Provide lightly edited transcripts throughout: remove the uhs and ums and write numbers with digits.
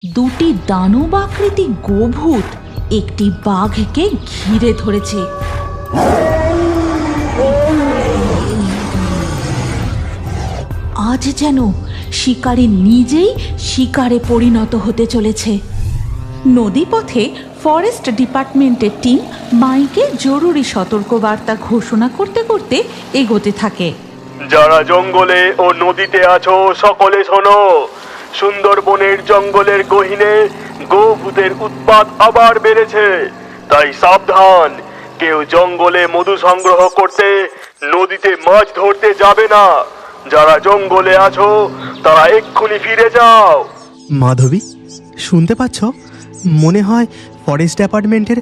দুটি দানব আকৃতি গোভূত একটি বাঘকে ঘিরে ধরেছে। আজ যেন শিকারী নিজেই শিকারে পরিণত হতে চলেছে। নদীপথে ফরেস্ট ডিপার্টমেন্টের টিম মাইকে জরুরি সতর্কবার্তা ঘোষণা করতে করতে এগোতে থাকে। যারা জঙ্গলে ও নদীতে আছো সকলে শোনো, সুন্দরবনের জঙ্গলের গহীনে গোভূতের উৎপাত আবার বেড়েছে, তাই সাবধান। কেউ জঙ্গলে মধু সংগ্রহ করতে, নদীতে মাছ ধরতে যাবে না। যারা জঙ্গলে আছো তারা এক্ষুনি ফিরে যাও। মাধবী, শুনতে পাচ্ছ? মনে হয় ফরেস্ট ডিপার্টমেন্টের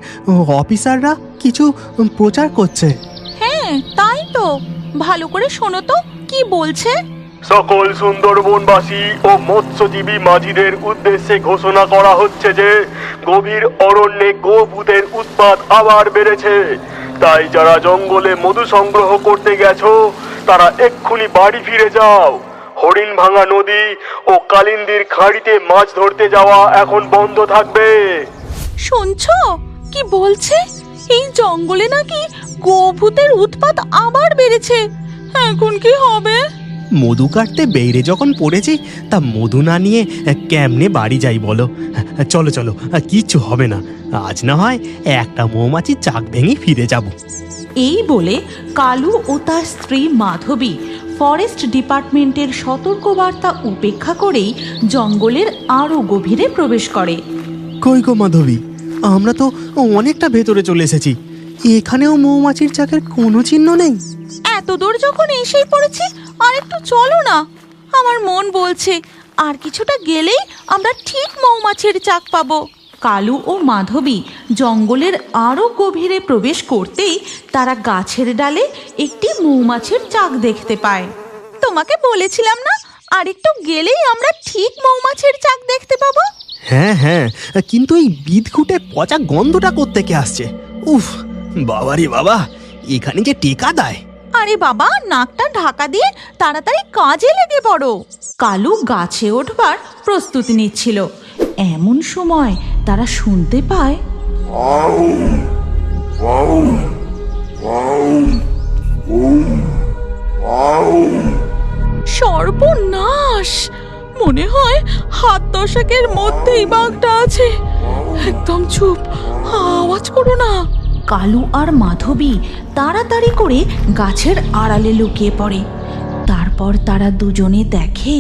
অফিসাররা কিছু প্রচার করছে। হ্যাঁ, তাই তো। ভালো করে শোনো তো কি বলছে। সকল সুন্দরবনবাসী ও মৎস্যজীবী মাঝিদের উদ্দেশ্যে ঘোষণা করা হচ্ছে যে গভীর অরণ্যে গোভূতের উৎপাত আবার বেড়েছে, তাই যারা জঙ্গলে মধু সংগ্রহ করতে গেছো তারা এক্ষুনি বাড়ি ফিরে যাও। হরিণ ভাঙা নদী ও কালিন্দির খাঁড়িতে মাছ ধরতে যাওয়া এখন বন্ধ থাকবে। শুনছো কি বলছে? এই জঙ্গলে নাকি গোভূতের উৎপাত আবার বেড়েছে। এখন কি হবে? মধু কাটতে বেইরে যখন পড়েছি, তা মধু না নিয়ে কেমনে বাড়ি যাই বলো? চলো চলো, কিচ্ছু হবে না। আজ না হয় একটা মৌমাছির চাক ভেঙে ফিরে যাব। এই বলে কালু ও তার স্ত্রী মাধবী ফরেস্ট ডিপার্টমেন্টের সতর্কবার্তা উপেক্ষা করেই জঙ্গলের আরো গভীরে প্রবেশ করে। কই গো মাধবী, আমরা তো অনেকটা ভেতরে চলে এসেছি। এখানেও মৌমাছির চাকের কোনো চিহ্ন নেই। এত দূর যখন এসেই পড়েছি, আর একটু চলো না। আমার মন বলছে আর কিছুটা গেলেই আমরা ঠিক মৌমাছির চাক পাবো। কালু ও মাধবী জঙ্গলের আরো গভীরে প্রবেশ করতেই তারা গাছের ডালে একটি মৌমাছির চাক দেখতে পায়। তোমাকে বলেছিলাম না, আর একটু গেলেই আমরা ঠিক মৌমাছির চাক দেখতে পাবো। হ্যাঁ হ্যাঁ, কিন্তু এই বিদঘুটে পচা গন্ধটা কোত্থেকে আসছে? উফ, বাবারে বাবা, এখানে যে টেকা দেয়। আরে বাবা, নাকটা ঢাকা দিয়ে তাড়াতাড়ি কাজে লেগে পড়ো। কালু গাছে ওঠবার প্রস্তুতি নিচ্ছিল, এমন সময় তারা শুনতে পায় সর্বনাশ! মনে হয় হাত দশেকের মধ্যেই বাঘটা আছে। একদম চুপ, আওয়াজ করো না। কালু আর মাধবী তাড়াতাড়ি করে গাছের আড়ালে লুকিয়ে পড়ে। তারপর তারা দুজনে দেখে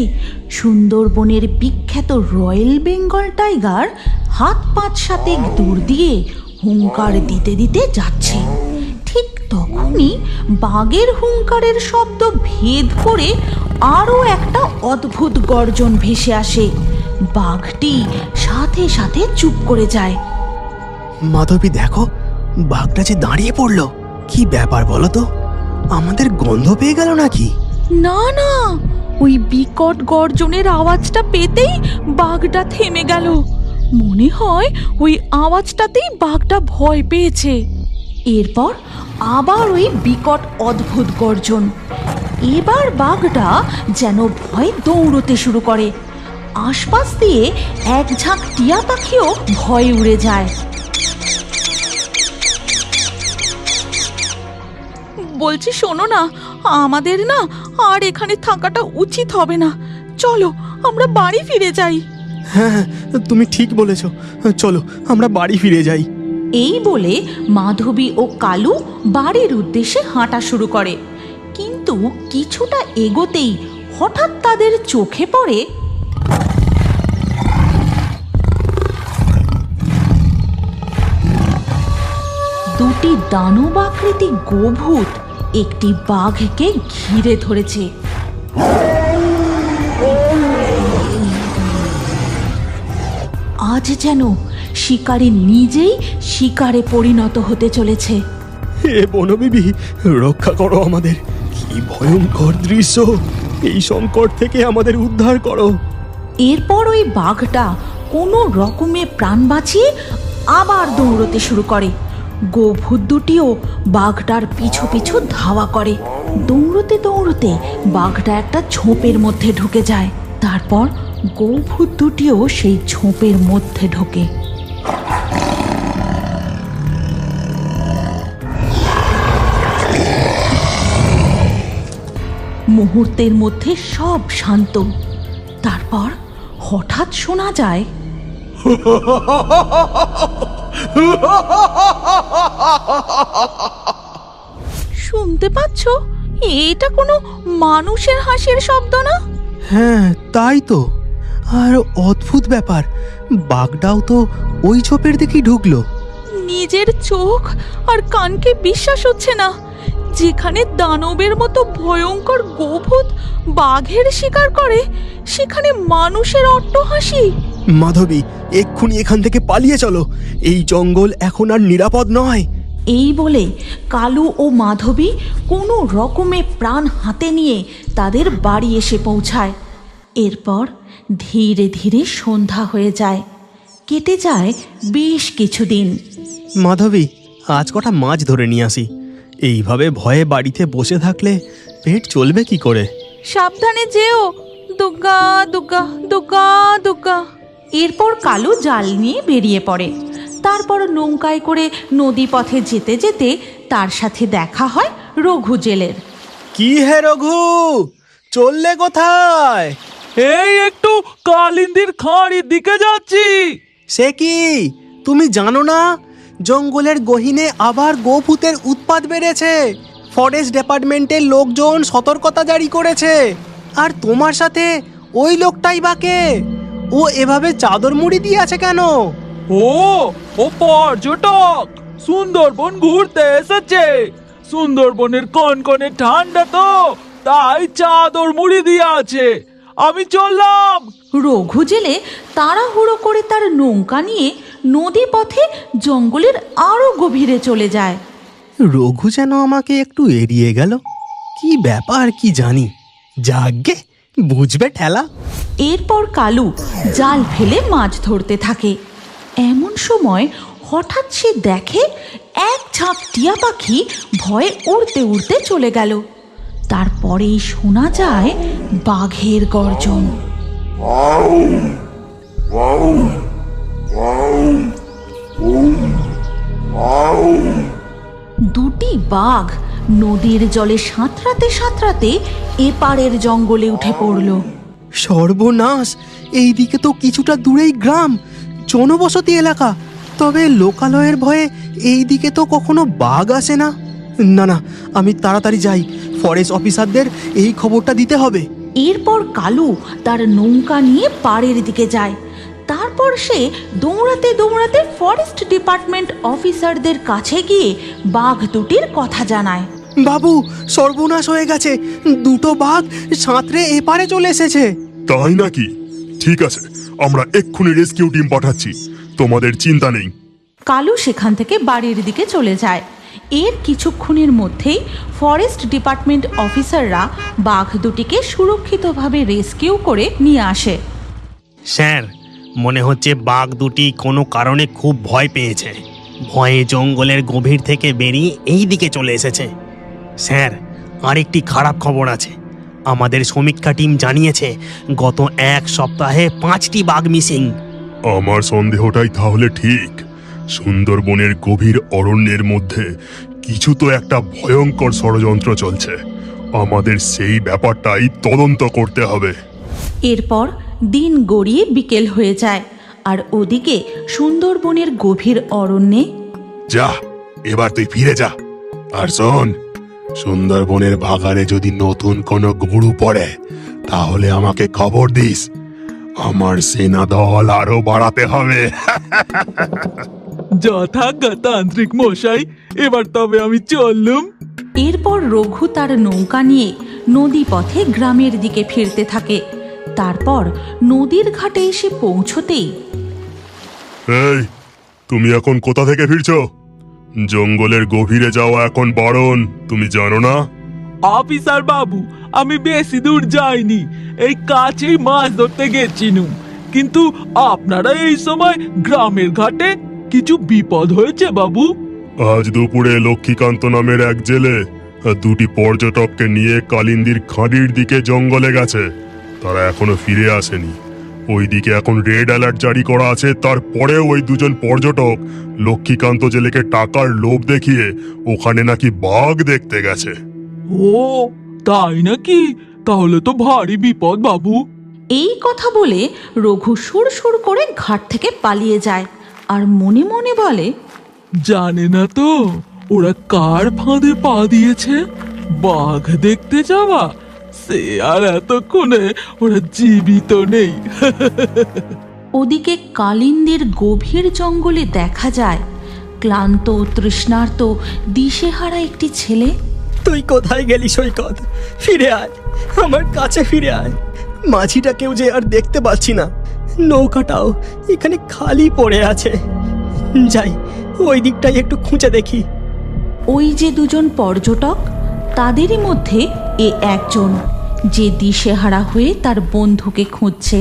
সুন্দরবনের বিখ্যাত রয়্যাল বেঙ্গল টাইগার হাত ৫-৭ দূর দিয়ে হুঙ্কার দিতে দিতে যাচ্ছে। ঠিক তখনই বাঘের হুঙ্কারের শব্দ ভেদ করে আরও একটা অদ্ভুত গর্জন ভেসে আসে। বাঘটি সাথে সাথে চুপ করে যায়। মাধবী দেখো, বাঘটা যে দাঁড়িয়ে পড়লো। কি ব্যাপার বলো তো? আমাদের গন্ধ পেয়ে গেল নাকি? না না, ওই বিকট গর্জনের আওয়াজটা পেতেই বাঘটা থেমে গেল। মনে হয় ওই আওয়াজটাতেই বাঘটা ভয় পেয়েছে। এরপর আবার ওই বিকট অদ্ভুত গর্জন। এবার বাঘটা যেন ভয়ে দৌড়তে শুরু করে। আশপাশ দিয়ে এক ঝাঁক টিয়া পাখিও ভয়ে উড়ে যায়। বলছি শোনো না, আমাদের না আর এখানে থাকাটা উচিত হবে না। চলো আমরা বাড়ি ফিরে যাই। হ্যাঁ, তুমি ঠিক বলেছ। চলো আমরা বাড়ি ফিরে যাই। এই বলে মাধবী ও কালু বাড়ির উদ্দেশ্যে হাঁটা শুরু করে। কিন্তু কিছুটা এগোতেই হঠাৎ তাদের চোখে পড়ে দুটি দানব আকৃতি গোভূত একটি বাঘকে ঘিরে ধরেছে। আজ যেন শিকারী নিজেই শিকারে পরিণত হতে চলেছে। হে বনবিবি, রক্ষা করো আমাদের। কি ভয়ঙ্কর দৃশ্য! এই সংকট থেকে আমাদের উদ্ধার করো। এরপর ওই বাঘটা কোনো রকমে প্রাণ বাঁচিয়ে আবার দৌড়তে শুরু করে। গোভূত দুটিও বাঘটার পিছু পিছু ধাওয়া করে। দৌড়তে দৌড়তে বাঘটা একটা ঝোপের মধ্যে ঢুকে যায়। তারপর গোভূত দুটিও সেই ঝোপের মধ্যে ঢোকে। মুহূর্তের মধ্যে সব শান্ত। তারপর হঠাৎ শোনা যায়, শুনতে পাচ্ছ? এটা কোনো মানুষের হাসির শব্দ না। হ্যাঁ তাই তো। আর অদ্ভুত ব্যাপার, বাঘটাও তো ওই ঝোপের দিকেই ঢুকলো। নিজের চোখ আর কানকে বিশ্বাস হচ্ছে না। যেখানে দানবের মতো ভয়ঙ্কর গোভূত বাঘের শিকার করে, সেখানে মানুষের অট্টহাসি। মাধবী, এক্ষুনি এখান থেকে পালিয়ে চলো। এই জঙ্গল এখন আর নিরাপদ নয়। এই বলে কালু ও মাধবী কোনো রকমে প্রাণ হাতে নিয়ে তাদের বাড়ি এসে পৌঁছায়। এরপর ধীরে ধীরে সন্ধ্যা হয়ে যায়। কেটে যায় বেশ কিছুদিন। মাধবী, আজ কটা মাছ ধরে নিয়ে আসি। এইভাবে ভয়ে বাড়িতে বসে থাকলে পেট চলবে কি করে? সাবধানে যেও। দুগ্গা দুগ্গা দুগ্গা দুগ্গা। এরপর কালু জাল নিয়ে বেরিয়ে পড়ে। তারপর নৌকায় করে নদী পথে যেতে যেতে তার সাথে দেখা হয় রঘু জেলের। কি হে রঘু, চললে কোথায়? এই একটু কালিন্দির খাঁড়ির দিকে যাচ্ছি। সে কি, তুমি জানো না জঙ্গলের গহীনে আবার গোভূতের উৎপাত বেড়েছে? ফরেস্ট ডিপার্টমেন্টের লোকজন সতর্কতা জারি করেছে। আর তোমার সাথে ওই লোকটাই বা কে? ও এভাবে চাদর মুড়ি দিয়ে আছে কেন? ও পর্যটক, সুন্দরবন ঘুরতে এসেছে। সুন্দরবনের কনকনে ঠান্ডা তো, তাই চাদর মুড়ি দিয়ে আছে। আমি চললাম। রঘু জেলে তাড়াহুড়ো করে তার নৌকা নিয়ে নদী পথে জঙ্গলের আরো গভীরে চলে যায়। রঘু যেন আমাকে একটু এড়িয়ে গেল। কি ব্যাপার কি জানি। যাগ্গে, বুঝবে ঠেলা। এরপর কালু জাল ফেলে মাছ ধরতে থাকে। এমন সময় হঠাৎ সে দেখে এক ঝাঁক টিয়া পাখি ভয়ে উড়তে উড়তে চলে গেল। তারপরেই শোনা যায় বাঘের গর্জন। দুটি বাঘ নদীর জলে সাঁতরাতে সাঁতরাতে এপারের জঙ্গলে উঠে পড়ল। সর্বনাশ! এইদিকে তো কিছুটা দূরেই গ্রাম, জনবসতি এলাকা। তবে লোকালয়ের ভয়ে এই দিকে তো কখনো বাঘ আসে না। না না, আমি তাড়াতাড়ি যাই। ফরেস্ট অফিসারদের এই খবরটা দিতে হবে। এরপর কালু তার নৌকা নিয়ে পাড়ের দিকে যায়। তারপর সে দৌড়াতে দৌড়াতে ফরেস্ট ডিপার্টমেন্ট অফিসারদের কাছে গিয়ে বাঘ দুটির কথা জানায়। বাবু, সর্বনাশ হয়ে গেছে। দুটো বাঘ সাঁতরে এপারে চলে এসেছে। তাই নাকি? ঠিক আছে, আমরা এক্ষুনি রেস্কিউ টিম পাঠাচ্ছি। তোমাদের চিন্তা নেই। কালু সেখান থেকে বাড়ির দিকে চলে যায়। এর কিছুক্ষণের মধ্যেই ফরেস্ট ডিপার্টমেন্ট অফিসাররা বাঘ দুটিকে সুরক্ষিতভাবে রেস্কিউ করে নিয়ে আসে। স্যার, মনে হচ্ছে বাঘ দুটি কোনো কারণে খুব ভয় পেয়েছে। ভয়ে জঙ্গলের গভীর থেকে বেরিয়ে এই দিকে চলে এসেছে। স্যার, আরেকটি খারাপ খবর আছে। আমাদের সমীক্ষা টিম জানিয়েছে গত এক সপ্তাহে 5টি বাঘ মিসিং। আমার সন্দেহটাই তাহলে ঠিক। সুন্দরবনের গভীর অরণ্যের মধ্যে কিছু তো একটা ভয়ঙ্কর ষড়যন্ত্র চলছে। আমাদের সেই ব্যাপারটাই তদন্ত করতে হবে। এরপর দিন গড়িয়ে বিকেল হয়ে যায়, আর ওদিকে সুন্দরবনের গভীর অরণ্যে যা, এবার তুই ফিরে যা। আর শোন, সুন্দরবনের বাগানে যদি নতুন কোনো গরু পড়ে তাহলে আমাকে খবর দিস। আমার সেনা দল আরো বাড়াতে হবে। যথাজ্ঞা তান্ত্রিক মশাই, এবার তবে আমি চললুম। এরপর রঘু তার নৌকা নিয়ে নদী পথে গ্রামের দিকে ফিরতে থাকে। তারপর নদীর ঘাটে এসে পৌঁছতেই, এই, তুমি এখন কোথা থেকে ফিরছো? জঙ্গলের গভীরে যাওয়া এখন বারণ, তুমি জানো না? অফিসার বাবু, আমি বেশি দূর যাইনি, এই কাছেই মাছ ধরতে গেছিলুম। কিন্তু আপনারা এই সময় গ্রামের ঘাটে, কিছু বিপদ হয়েছে বাবু? আজ দুপুরে লক্ষ্মীকান্ত নামের এক জেলে দুটি পর্যটককে নিয়ে কালিন্দির খাঁড়ির দিকে জঙ্গলে গেছে। তারা এখনো ফিরে আসেনি। ওইদিকে এখন রেড অ্যালার্ট জারি করা আছে, তারপরেও ওই দুজন পর্যটক লক্ষ্মীকান্ত জেলেকে টাকার লোভ দেখিয়ে ওখানে নাকি বাঘ দেখতে গেছে। ও তাই নাকি? তাহলে তো ভারী বিপদ বাবু। এই কথা বলে রঘু সুর করে ঘাট থেকে পালিয়ে যায় আর মনে মনে বলে, জানে না তো ওরা কার ফাঁদে পা দিয়েছে। বাঘ দেখতে যাওয়া, সে আর এতক্ষণে ওরা জীবিত নেই। ওদিকে কালিন্দির গভীর জঙ্গলে দেখা যায় ক্লান্ত তৃষ্ণার্ত দিশেহারা একটি ছেলে। তুই কোথায় গেলি সৈকত? ফিরে আয়, আমার কাছে ফিরে আয়। মাঝিটাকেও যে আর দেখতে পাচ্ছি না, নৌকাটাও এখানে খালি পড়ে আছে। যাই, ওই দিকটাই একটু খুঁজে দেখি। ওই যে দুজন পর্যটক, তাদেরই মধ্যে এ একজন যে দিশেহারা হয়ে তার বন্ধুকে খুঁজছে।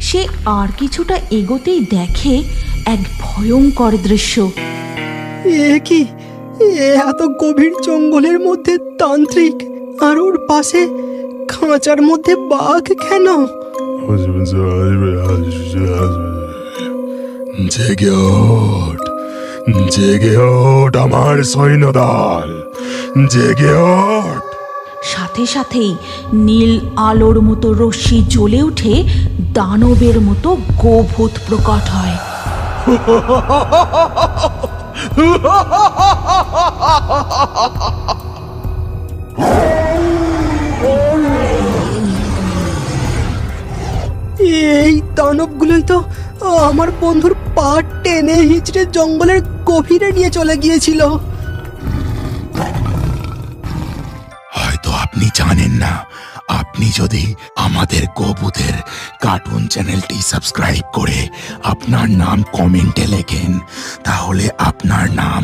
সে আর কিছুটা এগোতেই দেখে এক ভয়ঙ্কর দৃশ্য। এ কি, এত গভীর জঙ্গলের মধ্যে তান্ত্রিক, আর ওর পাশে খাঁচার মধ্যে বাঘ কেন? জেগে ওঠ, জেগে ওঠ আমার সৈন্যদল, জেগে ওঠ। সাথে সাথেই নীল আলোর মতো রশ্মি জ্বলে উঠে দানবের মতো গোভূত প্রকট হয়। এই দানবগুলোই তো আমার বন্ধুর পা টেনে হিচড়ে জঙ্গলের গভীরে নিয়ে চলে গিয়েছিল। হয়তো আপনি জানেন না, আপনি যদি আমাদের গোভূতের কার্টুন চ্যানেলটি সাবস্ক্রাইব করে আপনার নাম কমেন্টে লেখেন, তাহলে আপনার নাম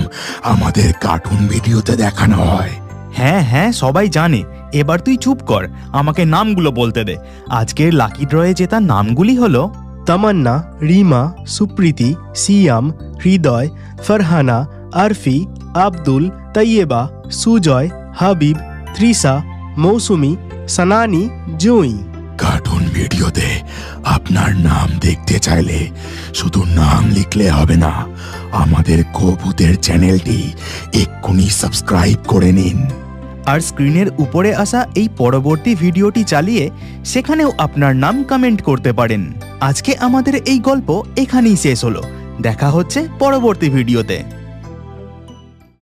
আমাদের কার্টুন ভিডিওতে দেখানো হয়। হ্যাঁ হ্যাঁ, সবাই জানে। এবার তুই চুপ কর, আমাকে নামগুলো বলতে দে। আজকের লাকি ড্রয়ে জেতা নামগুলি হলো তামান্না, রিমা, সুপ্রীতি, সিয়াম, হৃদয়, ফারহানা, আরফি, আব্দুল, তৈয়বা, সুজয়, হাবিব, ত্রিসা, মৌসুমি, সানানি, জুঁই। কার্টুন ভিডিওতে আপনার নাম দেখতে চাইলে শুধু নাম লিখলে হবে না, আমাদের গোভূতের চ্যানেলটি এক্ষুনি সাবস্ক্রাইব করে নিন। আর স্ক্রিনের উপরে আসা এই পরবর্তী ভিডিওটি চালিয়ে সেখানেও আপনার নাম কমেন্ট করতে পারেন। আজকে আমাদের এই গল্প এখানেই শেষ হলো। দেখা হচ্ছে পরবর্তী ভিডিওতে।